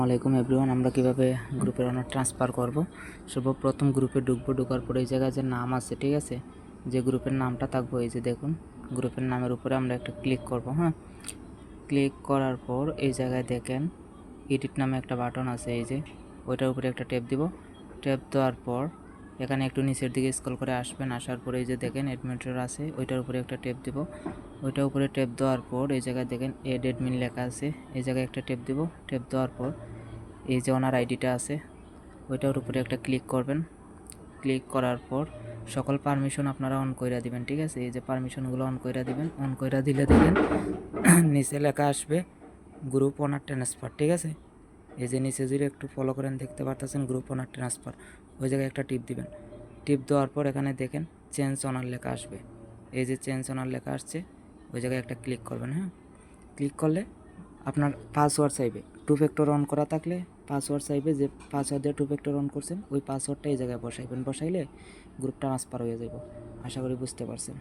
আলাইকুম এভরিওয়ান, আমরা কিভাবে গ্রুপের অনার ট্রান্সফার করব। সর্বপ্রথম গ্রুপে ঢোকার পরে এই জায়গায় যে নাম আছে, ঠিক আছে, যে গ্রুপের নামটা থাকবো, এই যে দেখুন গ্রুপের নামের উপরে আমরা একটা ক্লিক করব। হ্যাঁ, ক্লিক করার পর এই জায়গায় দেখেন এডিট নামে একটা বাটন আছে, এই যে ওইটার উপরে একটা ট্যাপ দিব। ট্যাপ দেওয়ার পর এখানে একটু নিচের দিকে স্ক্রল করে আসবেন, আসার পরে এই যে দেখেন অ্যাডমিটার আছে, ওইটার উপরে একটা ট্যাপ দিব। ওইটার উপরে ট্যাপ দেওয়ার পর এই জায়গায় দেখেন এড অ্যাডমিন লেখা আছে, এই জায়গায় একটা ট্যাপ দিব। ট্যাপ দেওয়ার পর এই যে ওনার আইডিটা আছে ওইটার উপরে একটা ক্লিক করবেন। ক্লিক করার পর সকল পারমিশন আপনারা অন করে দিবেন, ঠিক আছে। এই যে পারমিশনগুলো অন করে দিবেন। অন করে দিলে দেখেন নিচে লেখা আসবে গ্রুপ ওনার ট্রান্সফার, ঠিক আছে। এই যে নিচে যদি একটু ফলো করেন দেখতে পারতেছেন গ্রুপ ওনার ট্রান্সফার, ওই জায়গায় একটা টিপ দিবেন। টিপ দেওয়ার পর এখানে দেখেন চেঞ্জ ওনার লেখা আসবে, এই যে চেঞ্জ ওনার লেখা আসছে, ওই জায়গায় একটা ক্লিক করবেন। হ্যাঁ, ক্লিক করলে আপনার পাসওয়ার্ড চাইবে, টু ফ্যাক্টর অন করা থাকলে পাসওয়ার্ড চাইবে, যে পাসওয়ার্ড দিয়ে টু ফ্যাক্টর অন করছেন ওই পাসওয়ার্ডটা এই জায়গায় বসাইবেন। বসাইলে গ্রুপটা ট্রান্সফার হয়ে যাব। আশা করি বুঝতে পারছেন।